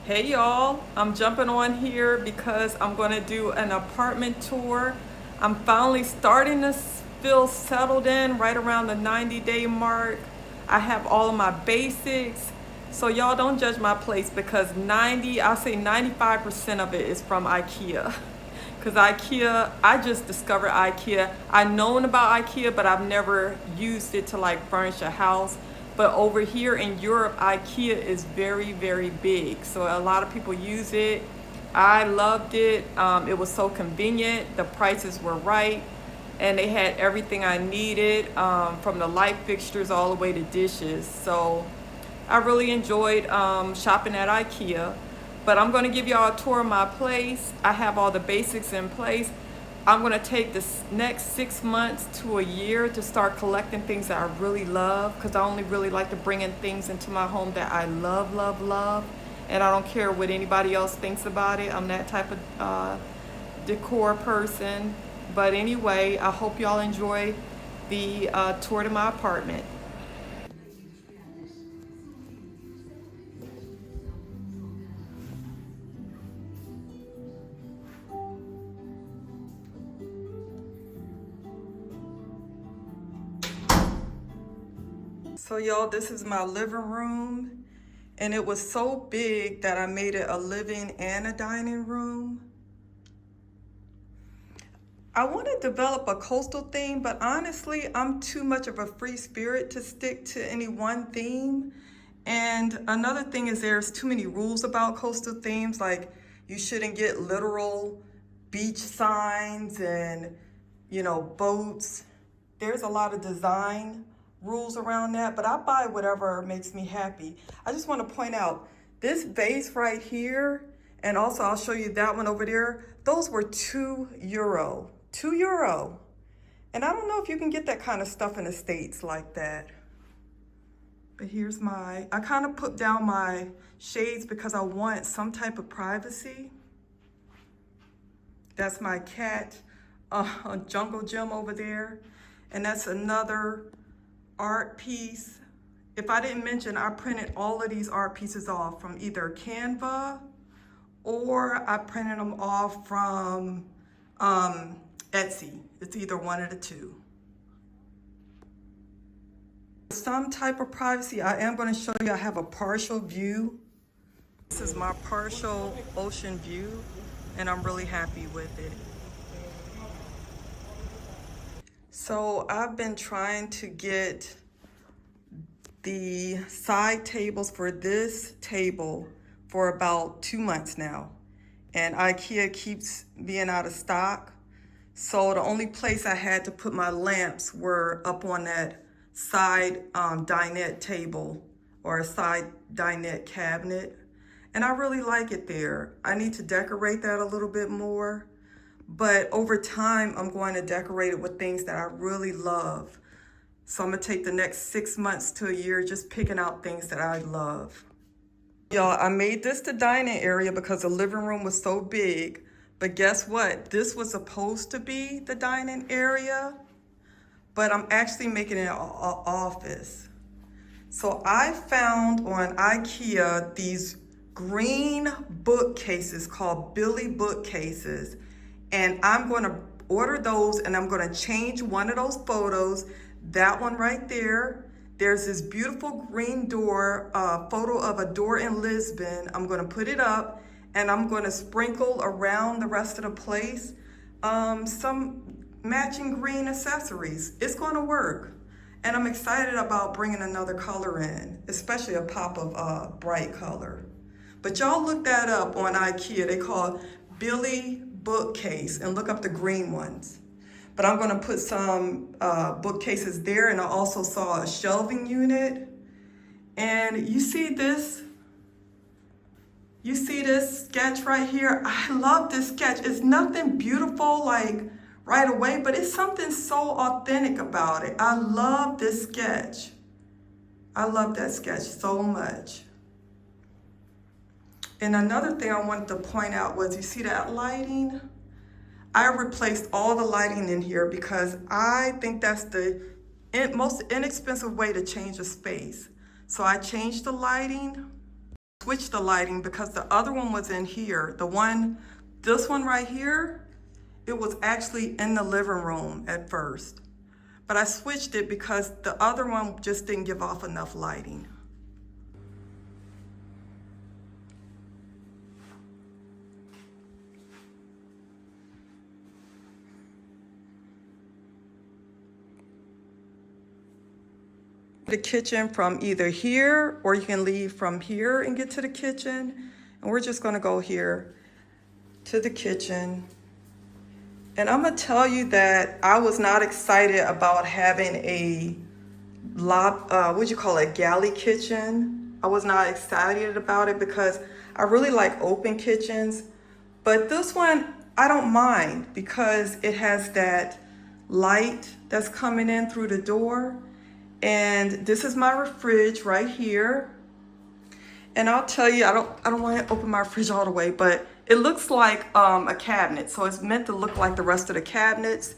Hey y'all, I'm jumping on here because I'm going to do an apartment tour. I'm finally starting to feel settled in right around the 90-day mark. I have all of my basics. So y'all don't judge my place because I'll say 95% of it is from IKEA. Because IKEA, I just discovered IKEA. I've known about IKEA, but I've never used it to like furnish a house. But over here in Europe, IKEA is very, very big. So a lot of people use it. I loved it. It was so convenient. The prices were right. And they had everything I needed, from the light fixtures all the way to dishes. So I really enjoyed shopping at IKEA. But I'm going to give y'all a tour of my place. I have all the basics in place. I'm going to take this next 6 months to a year to start collecting things that I really love, because I only really like to bring in things into my home that I love, love, love. And I don't care what anybody else thinks about it. I'm that type of decor person. But anyway, I hope y'all enjoy the tour to my apartment. So y'all, this is my living room, and it was so big that I made it a living and a dining room. I want to develop a coastal theme, but honestly, I'm too much of a free spirit to stick to any one theme. And another thing is there's too many rules about coastal themes, like you shouldn't get literal beach signs and, boats. There's a lot of design rules around that, but I buy whatever makes me happy. I just want to point out this vase right here, and also I'll show you that one over there. Those were €2. €2. And I don't know if you can get that kind of stuff in the States like that. But here's I kind of put down my shades because I want some type of privacy. That's my cat, Jungle Gym over there. And that's another art piece. If I didn't mention, I printed all of these art pieces off from either Canva, or I printed them off from Etsy. It's either one of the two. Some type of privacy, I am going to show you. I have a partial view. This is my partial ocean view, and I'm really happy with it. So I've been trying to get the side tables for this table for about 2 months now, and IKEA keeps being out of stock. So the only place I had to put my lamps were up on that side dinette table, or a side dinette cabinet. And I really like it there. I need to decorate that a little bit more. But over time, I'm going to decorate it with things that I really love. So I'm gonna take the next 6 months to a year just picking out things that I love. Y'all, I made this the dining area because the living room was so big. But guess what? This was supposed to be the dining area, but I'm actually making it an office. So I found on IKEA these green bookcases called Billy bookcases, and I'm going to order those, and I'm going to change one of those photos. That one right there. There's this beautiful green door, photo of a door in Lisbon. I'm going to put it up, and I'm going to sprinkle around the rest of the place some matching green accessories. It's going to work. And I'm excited about bringing another color in, especially a pop of bright color. But y'all look that up on IKEA. They call Billy bookcase, and look up the green ones. But I'm going to put some bookcases there, and I also saw a shelving unit. And you see this? You see this sketch right here? I love this sketch. It's nothing beautiful like right away, but it's something so authentic about it. I love this sketch. I love that sketch so much. And another thing I wanted to point out was, you see that lighting? I replaced all the lighting in here because I think that's the most inexpensive way to change a space. So I changed the lighting. switched the lighting because the other one was in here. This one right here, it was actually in the living room at first. But I switched it because the other one just didn't give off enough lighting. The kitchen from either here, or you can leave from here and get to the kitchen. And we're just gonna go here to the kitchen. And I'm gonna tell you that I was not excited about having a galley kitchen. I was not excited about it because I really like open kitchens. But this one, I don't mind because it has that light that's coming in through the door. And this is my fridge right here. And I'll tell you, I don't want to open my fridge all the way, but it looks like a cabinet. So it's meant to look like the rest of the cabinets.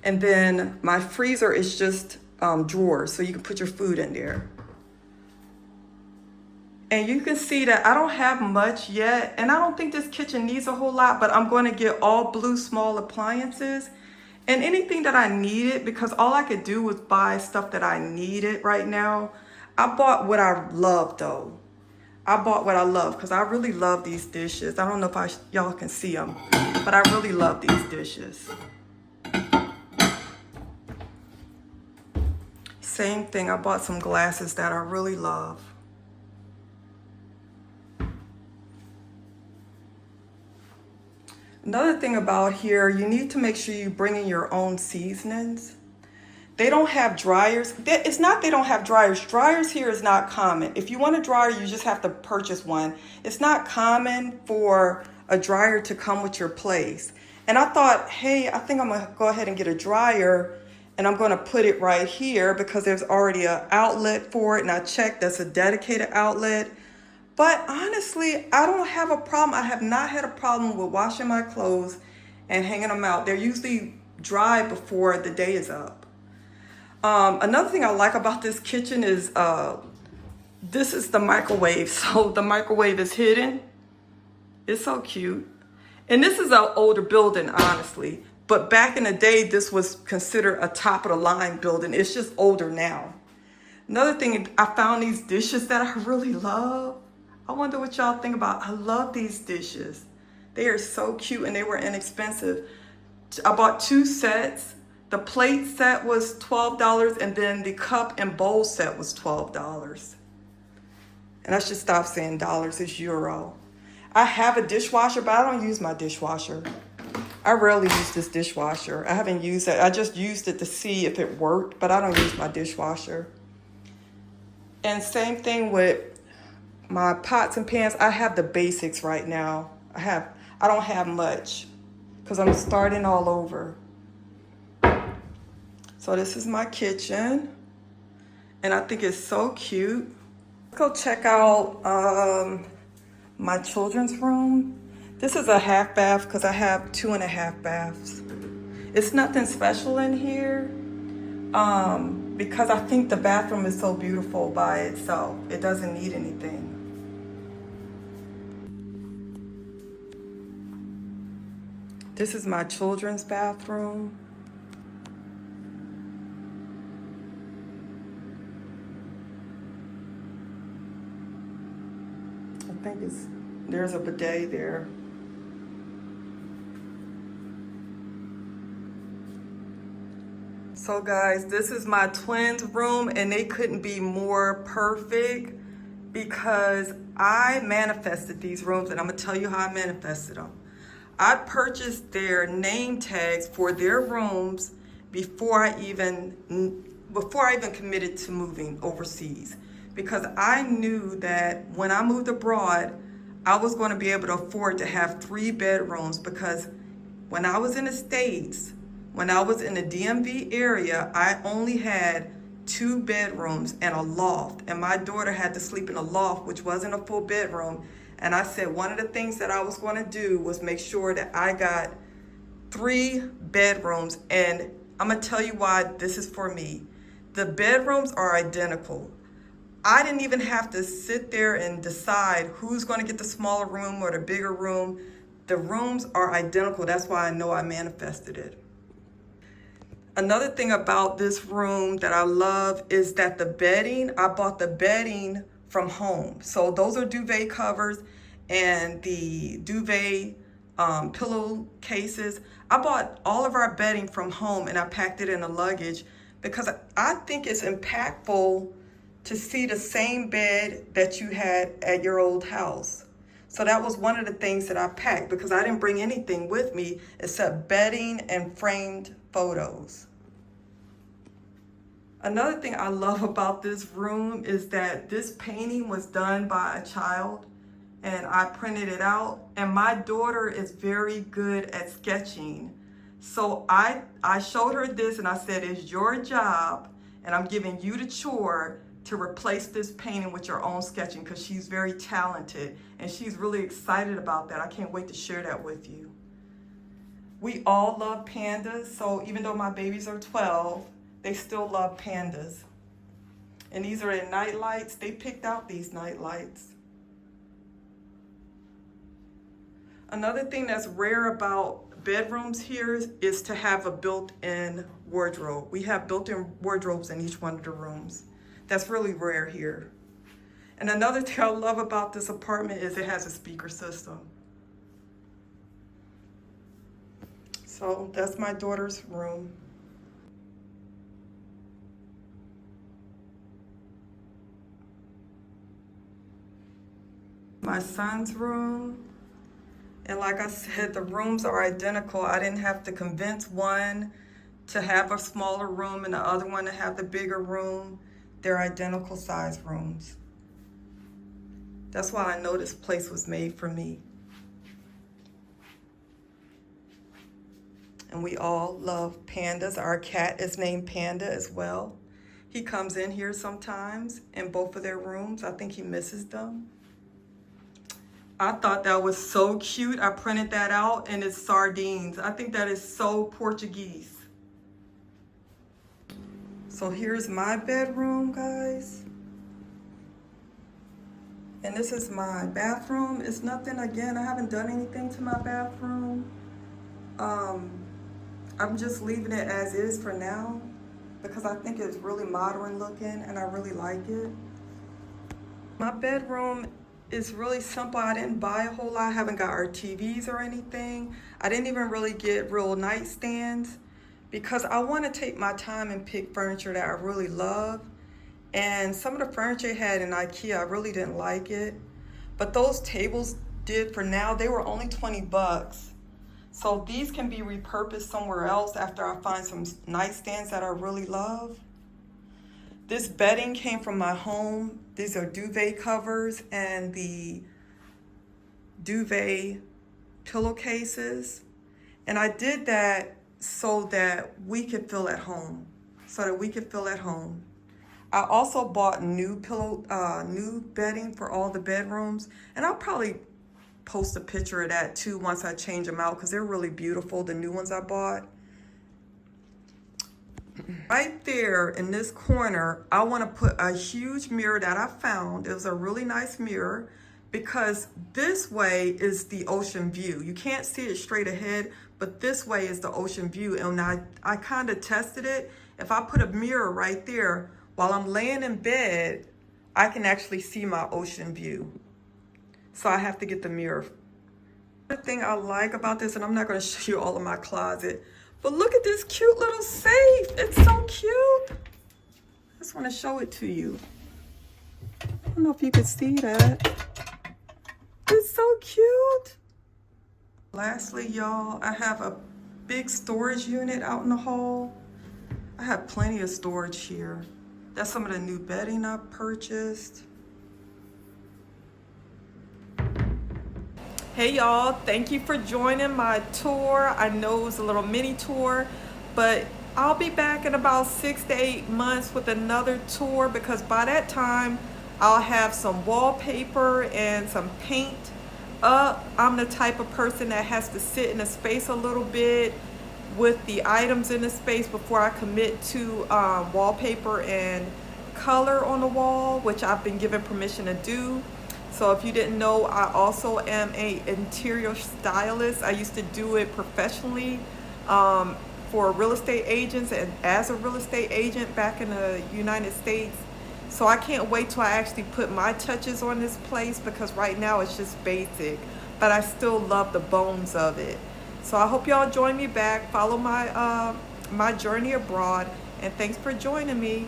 And then my freezer is just drawers, so you can put your food in there. And you can see that I don't have much yet. And I don't think this kitchen needs a whole lot, but I'm going to get all blue small appliances. And anything that I needed, because all I could do was buy stuff that I needed right now. I bought what I love though. I bought what I love because I really love these dishes. I don't know if y'all can see them, but I really love these dishes. Same thing, I bought some glasses that I really love. Another thing about here, you need to make sure you bring in your own seasonings. They don't have dryers. It's not they don't have dryers. Dryers here is not common. If you want a dryer, you just have to purchase one. It's not common for a dryer to come with your place. And I thought, hey, I think I'm gonna go ahead and get a dryer and I'm gonna put it right here because there's already an outlet for it. And I checked, that's a dedicated outlet. But honestly, I don't have a problem. I have not had a problem with washing my clothes and hanging them out. They're usually dry before the day is up. Another thing I like about this kitchen is this is the microwave. So the microwave is hidden. It's so cute. And this is an older building, honestly. But back in the day, this was considered a top of the line building. It's just older now. Another thing, I found these dishes that I really love. I wonder what y'all think about. I love these dishes. They are so cute and they were inexpensive. I bought 2 sets. The plate set was $12 and then the cup and bowl set was $12. And I should stop saying dollars, it's euro. I have a dishwasher, but I don't use my dishwasher. I rarely use this dishwasher. I haven't used it. I just used it to see if it worked, but I don't use my dishwasher. And same thing with my pots and pans. I have the basics right now. I don't have much because I'm starting all over. So this is my kitchen and I think it's so cute. Let's go check out my children's room. This is a half bath because I have 2.5 baths. It's nothing special in here because I think the bathroom is so beautiful by itself. It doesn't need anything. This is my children's bathroom. I think there's a bidet there. So guys, this is my twins' room and they couldn't be more perfect because I manifested these rooms and I'm gonna tell you how I manifested them. I purchased their name tags for their rooms before I even committed to moving overseas, because I knew that when I moved abroad, I was going to be able to afford to have 3 bedrooms, because when I was in the States, when I was in the DMV area, I only had 2 bedrooms and a loft, and my daughter had to sleep in a loft, which wasn't a full bedroom. And I said one of the things that I was going to do was make sure that I got 3 bedrooms. And I'm going to tell you why this is for me. The bedrooms are identical. I didn't even have to sit there and decide who's going to get the smaller room or the bigger room. The rooms are identical. That's why I know I manifested it. Another thing about this room that I love is that the bedding, I bought the bedding from home. So those are duvet covers and the duvet pillow cases. I bought all of our bedding from home and I packed it in a luggage because I think it's impactful to see the same bed that you had at your old house. So that was one of the things that I packed because I didn't bring anything with me except bedding and framed photos. Another thing I love about this room is that this painting was done by a child and I printed it out, and my daughter is very good at sketching. So I showed her this and I said, it's your job and I'm giving you the chore to replace this painting with your own sketching because she's very talented and she's really excited about that. I can't wait to share that with you. We all love pandas, so even though my babies are 12, they still love pandas. And these are their night lights. They picked out these night lights. Another thing that's rare about bedrooms here is to have a built-in wardrobe. We have built-in wardrobes in each one of the rooms. That's really rare here. And another thing I love about this apartment is it has a speaker system. So that's my daughter's room. My son's room. And like I said, the rooms are identical. I didn't have to convince one to have a smaller room and the other one to have the bigger room. They're identical size rooms. That's why I know this place was made for me. And we all love pandas. Our cat is named Panda as well. He comes in here sometimes in both of their rooms. I think he misses them. I thought that was so cute. I printed that out and it's sardines. I think that is so Portuguese. So here's my bedroom, guys. And this is my bathroom. It's nothing, again, I haven't done anything to my bathroom. I'm just leaving it as is for now because I think it's really modern looking and I really like it. My bedroom is really simple. I didn't buy a whole lot. I haven't got our TVs or anything. I didn't even really get real nightstands because I want to take my time and pick furniture that I really love. And some of the furniture I had in IKEA, I really didn't like it. But those tables did for now. They were only 20 bucks. So these can be repurposed somewhere else after I find some nightstands that I really love. This bedding came from my home. These are duvet covers and the duvet pillowcases. And I did that so that we could feel at home. I also bought new bedding for all the bedrooms. And I'll probably post a picture of that too once I change them out because they're really beautiful, the new ones I bought. Right there in this corner, I want to put a huge mirror that I found. It was a really nice mirror because this way is the ocean view. You can't see it straight ahead, but this way is the ocean view. And I kind of tested it. If I put a mirror right there, while I'm laying in bed, I can actually see my ocean view. So I have to get the mirror. The thing I like about this, and I'm not going to show you all of my closet, but look at this cute little safe. It's so cute. I just want to show it to you. I don't know if you can see that. It's so cute. Lastly, y'all, I have a big storage unit out in the hall. I have plenty of storage here. That's some of the new bedding I purchased. Hey y'all, thank you for joining my tour. I know it was a little mini tour, but I'll be back in about 6 to 8 months with another tour because by that time I'll have some wallpaper and some paint up. I'm the type of person that has to sit in a space a little bit with the items in the space before I commit to wallpaper and color on the wall, which I've been given permission to do. So if you didn't know, I also am an interior stylist. I used to do it professionally for real estate agents and as a real estate agent back in the United States. So I can't wait till I actually put my touches on this place, because right now it's just basic, but I still love the bones of it. So I hope y'all join me back. Follow my my journey abroad, and thanks for joining me.